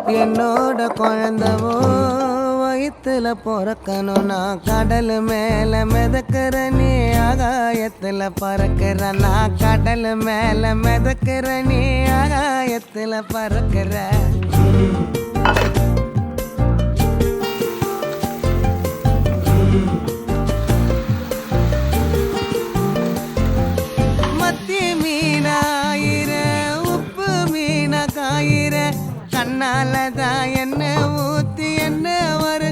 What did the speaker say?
என்னோட குழந்தவோ வயிற்றுல பிறக்கணும். நான் கடல் மேல மிதக்கிற நீ ஆகாயத்துல பறக்கிற. நான் கடல் மேல மிதக்கிற நீ ஆகாயத்துல பறக்கிற. மத்தி மீனாயிர உப்பு மீன காயிர கண்ணாலதான் என்ன ஊத்தி என்ன வர